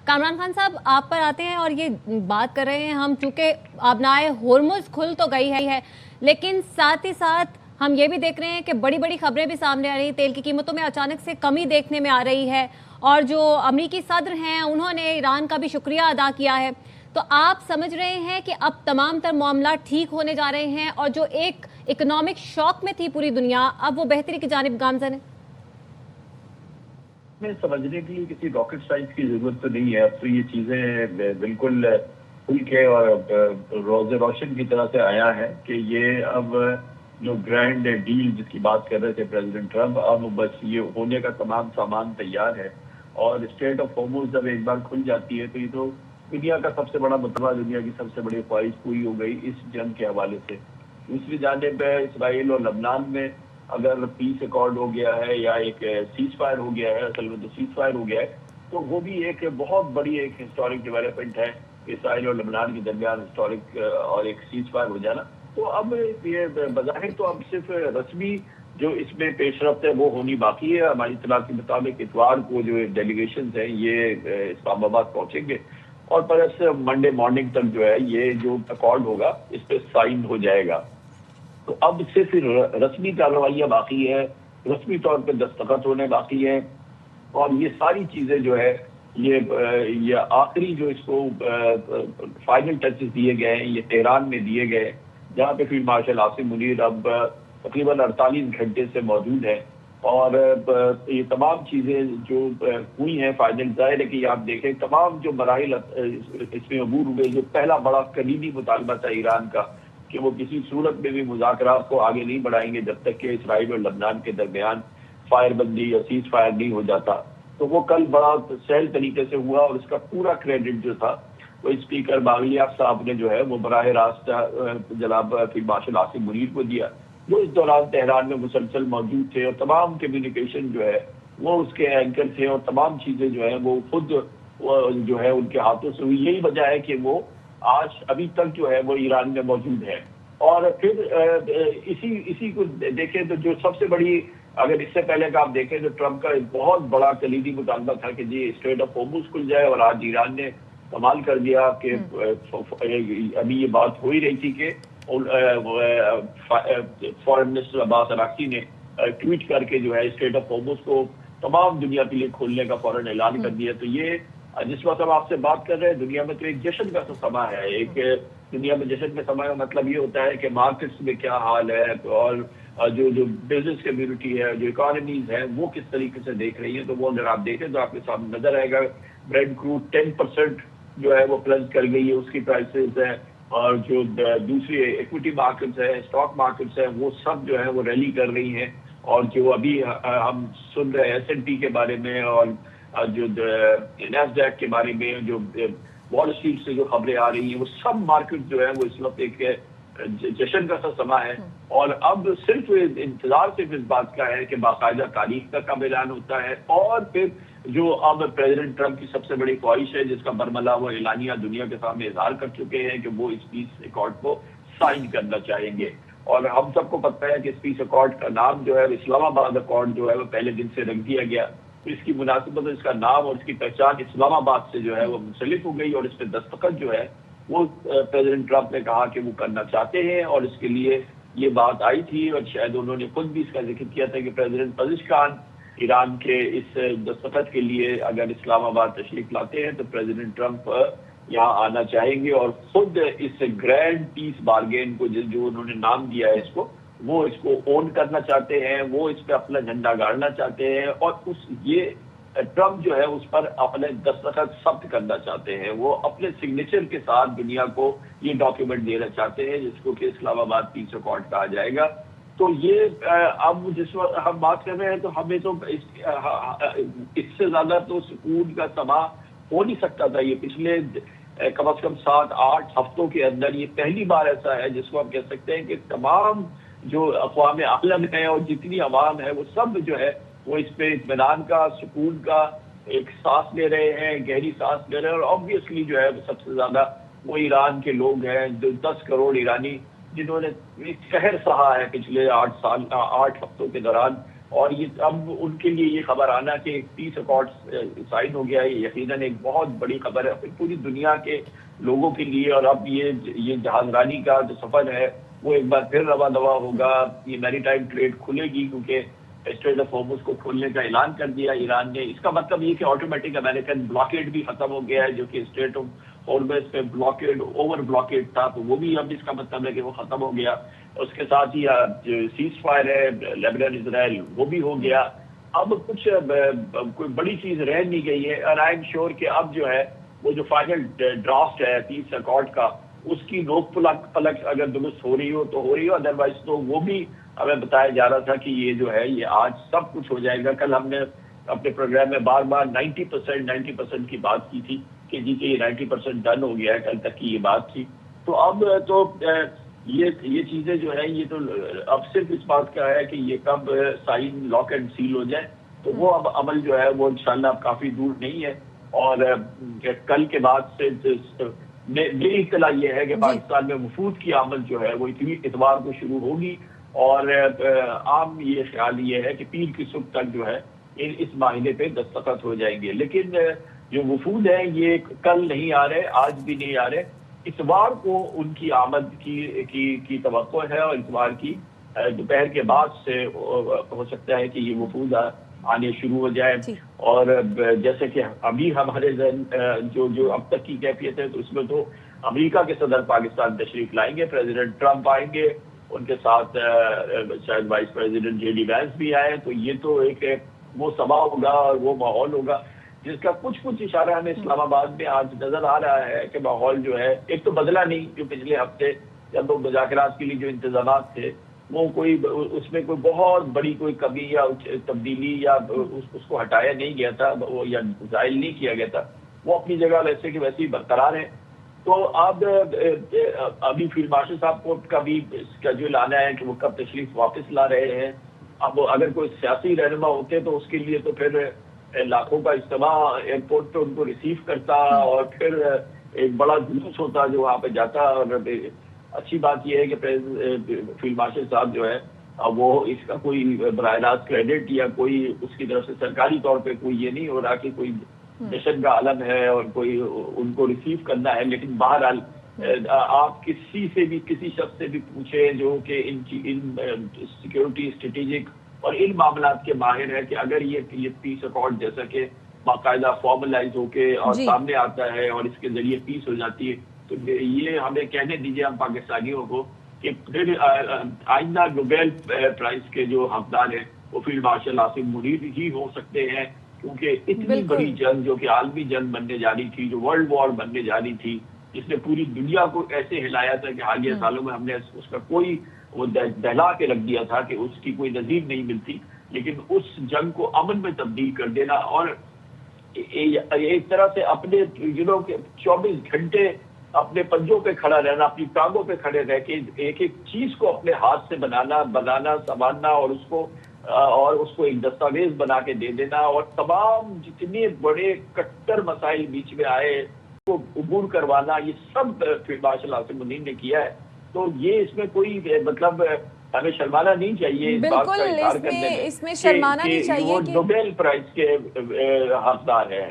कामरान खान साहब, आप पर आते हैं और ये बात कर रहे हैं हम, चूंकि आबनाए होर्मुज खुल तो गई है, लेकिन साथ ही साथ हम ये भी देख रहे हैं कि बड़ी बड़ी खबरें भी सामने आ रही हैं। तेल की कीमतों में अचानक से कमी देखने में आ रही है और जो अमरीकी सदर हैं उन्होंने ईरान का भी शुक्रिया अदा किया है। तो आप समझ रहे हैं कि अब तमाम तर मामला ठीक होने जा रहे हैं और जो एक इकोनॉमिक शॉक में थी पूरी दुनिया, अब वो बेहतरी की जानिब गामजन है? में समझने के लिए किसी रॉकेट साइंस की जरूरत तो नहीं है। अब तो ये चीजें बिल्कुल खुल के और रोज रोशन की तरह से आया है कि ये अब जो ग्रैंड डील जिसकी बात कर रहे थे प्रेसिडेंट ट्रम्प, अब बस ये होने का तमाम सामान तैयार है। और स्ट्रेट ऑफ होर्मुज जब एक बार खुल जाती है तो ये तो दुनिया का सबसे बड़ा मुद्दा, दुनिया की सबसे बड़ी ख्वाहिश पूरी हो गई इस जंग के हवाले से। दूसरी जानिब इसराइल और लबनान में अगर पीस अकॉर्ड हो गया है या एक सीज फायर हो गया है, असल में तो सीज फायर हो गया है, तो वो भी एक बहुत बड़ी एक हिस्टोरिक डेवलपमेंट है इसराइल और लबनान के दरमियान, हिस्टोरिक और एक सीज फायर हो जाना। तो अब ये बज़ाहिर तो अब सिर्फ रस्मी जो इसमें पेशरफ्त है वो होनी बाकी है। हमारी इत्तला के मुताबिक इतवार को जो डेलीगेशन हैं ये इस्लामाबाद पहुंचेंगे और परस मंडे मॉर्निंग तक जो है ये जो अकॉर्ड होगा इस पर साइन हो जाएगा। तो अब सिर्फ रस्मी कार्रवाइयाँ बाकी है, रस्मी तौर पे दस्तखत होने बाकी है और ये सारी चीज़ें जो है ये आखिरी जो इसको फाइनल टचेस दिए गए हैं ये तेहरान में दिए गए, जहाँ पे फील्ड मार्शल आसिम मुनीर अब तकरीबन 48 घंटे से मौजूद है। और ये तमाम चीज़ें जो हुई हैं फाइनल, ज़ाहिर है कि आप देखें तमाम जो मराहिल इसमें अबूर हुए, जो पहला बड़ा कलीदी मुतालबा था ईरान का कि वो किसी सूरत में भी मुज़ाकरात को आगे नहीं बढ़ाएंगे जब तक कि इसराइल और लबनान के दरमियान फायरबंदी या सीज फायर नहीं हो जाता, तो वो कल बड़ा सहल तरीके से हुआ और इसका पूरा क्रेडिट जो था वो स्पीकर बागलियाफ साहब ने जो है वो बराह रास्त जनाब फील्ड मार्शल आसिम मुनीर को दिया, जो इस दौरान तेहरान में मुसलसल मौजूद थे और तमाम कम्युनिकेशन जो है वो उसके एंकर थे और तमाम चीज़ें जो है वो खुद जो है उनके हाथों से हुई। यही वजह है कि वो आज अभी तक जो है वो ईरान में मौजूद है। और फिर इसी को देखें तो जो सबसे बड़ी, अगर इससे पहले का आप देखें तो ट्रम्प का एक बहुत बड़ा कलीदी मुतालबा था कि जी स्ट्रेट ऑफ होर्मुज खुल जाए, और आज ईरान ने कमाल कर दिया कि अभी ये बात हो ही रही थी कि फॉरेन मिनिस्टर अब्बास अराक्ची ने ट्वीट करके जो है स्ट्रेट ऑफ होर्मुज को तमाम दुनिया के लिए खोलने का फौरन ऐलान कर दिया। तो ये जिस वक्त हम आपसे बात कर रहे हैं दुनिया में तो एक जश्न का समा है। एक दुनिया में जश्न का समय का मतलब ये होता है कि मार्केट्स में क्या हाल है और जो बिजनेस कम्युनिटी है, जो इकोनॉमीज है वो किस तरीके से देख रही है। तो वो अगर आप देखें तो आपके सामने नजर आएगा ब्रेड क्रूड 10% जो है वो प्लस कर गई है उसकी प्राइसेस है, और जो दूसरी इक्विटी मार्केट्स है, स्टॉक मार्केट्स है, वो सब जो है वो रैली कर रही हैं। और जो अभी हम सुन रहे हैं S&P के बारे में और जो नैस्डैक के बारे में, जो वॉल स्ट्रीट से जो खबरें आ रही हैं, वो सब मार्केट जो है वो इस वक्त एक जश्न का सा समा है। और अब सिर्फ इंतजार सिर्फ इस बात का है कि बाकायदा तारीख का कब ऐलान होता है, और फिर जो अब प्रेसिडेंट ट्रम्प की सबसे बड़ी ख्वाहिश है जिसका बरमला वो एलानिया दुनिया के सामने इजहार कर चुके हैं कि वो इस पीस अकॉर्ड को साइन करना चाहेंगे। और हम सबको पता है कि इस पीस अकॉर्ड का नाम जो है इस्लामाबाद अकॉर्ड जो है वो पहले दिन से रख दिया गया। तो इसकी मुनासिबत इसका नाम और इसकी पहचान इस्लामाबाद से जो है वो मुंसलिक हो गई, और इस पर दस्तखत जो है वो प्रेसिडेंट ट्रम्प ने कहा कि वो करना चाहते हैं और इसके लिए ये बात आई थी। और शायद उन्होंने खुद भी इसका जिक्र किया था कि प्रेसिडेंट पज़ेश्कियान ईरान के इस दस्तखत के लिए अगर इस्लामाबाद तशरीफ लाते हैं तो प्रेसिडेंट ट्रम्प यहाँ आना चाहेंगे और खुद इस ग्रैंड पीस बार्गेन को जो उन्होंने नाम दिया है इसको, वो इसको ओन करना चाहते हैं, वो इस पर अपना झंडा गाड़ना चाहते हैं और ये ट्रम्प जो है उस पर अपने दस्तखत सख्त करना चाहते हैं। वो अपने सिग्नेचर के साथ दुनिया को ये डॉक्यूमेंट देना चाहते हैं जिसको कि इस्लामाबाद पीस अकॉर्ड कहा जाएगा। तो ये अब जिस वक्त हम बात कर रहे हैं तो हमें तो इससे ज्यादा तो सुकून का समा हो नहीं सकता था। ये पिछले कम से कम 7-8 हफ्तों के अंदर ये पहली बार ऐसा है जिसको हम कह सकते हैं कि तमाम जो अक़वाम आलम है और जितनी अवाम है वो सब जो है वो इस पे इत्मीनान का, सुकून का एक सांस ले रहे हैं, गहरी सांस ले रहे हैं। और ऑब्वियसली जो है सबसे ज्यादा वो ईरान के लोग हैं, जो 10 करोड़ ईरानी जिन्होंने कहर सहा है पिछले 8 हफ्तों के दौरान, اور یہ اب ان کے لیے یہ خبر آنا کہ پیس اکارڈ سائن ہو گیا ہے، یقیناً ایک بہت بڑی خبر ہے پوری دنیا کے لوگوں کے لیے. اور اب یہ جہاز رانی کا جو سفر ہے وہ ایک بار پھر رواں دوا ہوگا. یہ میری ٹائم ٹریڈ کھلے گی کیونکہ اسٹریٹ آف ہارمز کو کھولنے کا اعلان کر دیا ایران نے. اس کا مطلب یہ کہ آٹومیٹک امریکن بلاکیڈ بھی ختم ہو گیا ہے، جو کہ اسٹریٹ آف ہارمز پہ بلاکیڈ اوور بلاکیڈ تھا، تو وہ بھی اب اس کا مطلب ہے کہ وہ ختم ہو گیا. اس کے ساتھ ہی سیز فائر ہے لیبنان اسرائیل وہ بھی ہو گیا. اب کچھ کوئی بڑی چیز رہ نہیں گئی ہے. اور آئی ایم شیور کہ اب جو ہے وہ جو فائنل ڈرافٹ ہے پیس اکارڈ کا، اس کی نوک پلک اگر درست ہو رہی ہو تو ہو رہی ہو، ادروائز تو وہ بھی ہمیں بتایا جا رہا تھا کہ یہ جو ہے یہ آج سب کچھ ہو جائے گا. کل ہم نے اپنے پروگرام میں بار بار 90% کی بات کی تھی کہ جی کہ یہ 90% ڈن ہو گیا ہے، کل تک کی یہ بات تھی. تو اب تو یہ چیزیں جو ہیں یہ تو اب صرف اس بات کا ہے کہ یہ کب سائن لاک اینڈ سیل ہو جائے. تو وہ اب عمل جو ہے وہ انشاءاللہ اب کافی دور نہیں ہے. اور کل کے بعد سے میری اطلاع یہ ہے کہ پاکستان میں وفود کی آمد جو ہے وہ اتوار کو شروع ہوگی. اور عام یہ خیال یہ ہے کہ پیر کی صبح تک جو ہے اس معاہدے پہ دستخط ہو جائیں گے. لیکن جو وفود ہیں یہ کل نہیں آ رہے، آج بھی نہیں آ رہے. اتوار کو ان کی آمد کی توقع ہے، اور اتوار کی دوپہر کے بعد سے ہو سکتا ہے کہ یہ وفود آنے شروع ہو جائے. اور جیسے کہ ابھی ہمارے جو اب تک کی کیفیت ہے تو اس میں تو امریکہ کے صدر پاکستان تشریف لائیں گے، پریزیڈنٹ ٹرمپ آئیں گے، ان کے ساتھ شاید vice president J D Vance بھی آئے. تو یہ تو ایک وہ سبا ہوگا اور وہ ماحول ہوگا جس کا کچھ اشارہ ہمیں اسلام آباد میں آج نظر آ رہا ہے کہ ماحول جو ہے ایک تو بدلا نہیں، جو پچھلے ہفتے جب وہ مذاکرات کے لیے جو انتظامات تھے وہ کوئی اس میں کوئی بہت بڑی کوئی کمی یا تبدیلی یا اس کو ہٹایا نہیں گیا تھا یا زائل نہیں کیا گیا تھا، وہ اپنی جگہ ویسے کہ ویسے ہی برقرار ہے. تو اب ابھی فیلڈ مارشل صاحب کو کا بھی اسکیجول آنا ہے کہ وہ کب تشریف واپس لا رہے ہیں. اب اگر کوئی سیاسی رہنما ہوتے تو اس کے لیے تو پھر لاکھوں کا اجتماع ایئرپورٹ پہ ان کو ریسیو کرتا اور پھر ایک بڑا جلوس ہوتا جو وہاں پہ جاتا. اور اچھی بات یہ ہے کہ فیلڈ مارشل صاحب جو ہے وہ اس کا کوئی براہ راست کریڈٹ یا کوئی اس کی طرف سے سرکاری طور پہ کوئی یہ نہیں ہو رہا کہ کوئی جشن کا عالم ہے اور کوئی ان کو ریسیو کرنا ہے. لیکن بہرحال آپ کسی سے بھی کسی شخص سے بھی پوچھیں جو کہ ان سیکیورٹی اسٹریٹجک اور ان معاملات کے ماہر ہے کہ اگر یہ پیس اکارڈ جیسا کہ باقاعدہ فارملائز ہو کے اور سامنے آتا ہے اور اس کے ذریعے پیس ہو جاتی ہے تو یہ ہمیں کہنے دیجیے ہم پاکستانیوں کو کہ پھر آئندہ نوبیل پرائز کے جو حقدار ہیں وہ فیلڈ مارشل عاصم منیر ہی ہو سکتے ہیں. کیونکہ اتنی بڑی جنگ جو کہ عالمی جنگ بننے جا رہی تھی، جو ورلڈ وار بننے جا رہی تھی، جس نے پوری دنیا کو ایسے ہلایا تھا کہ حالیہ سالوں میں ہم نے اس کا کوئی وہ دہلا کے رکھ دیا تھا کہ اس کی کوئی نظیر نہیں ملتی. لیکن اس جنگ کو امن میں تبدیل کر دینا اور ایک طرح سے اپنے 24 گھنٹے اپنے پنجوں پہ کھڑا رہنا، اپنی ٹانگوں پہ کھڑے رہ کے ایک چیز کو اپنے ہاتھ سے بنانا سنبھالنا اور اس کو ایک دستاویز بنا کے دے دینا اور تمام جتنے بڑے کٹر مسائل بیچ میں آئے کو عبور کروانا، یہ سب فیلڈ مارشل عاصم منیر نے کیا ہے. تو یہ اس میں کوئی مطلب ہمیں شرمانا نہیں چاہیے اس بات کا اظہار کرنے میں، اس میں شرمانا نہیں چاہیے وہ نوبیل پرائز کے حقدار ہیں.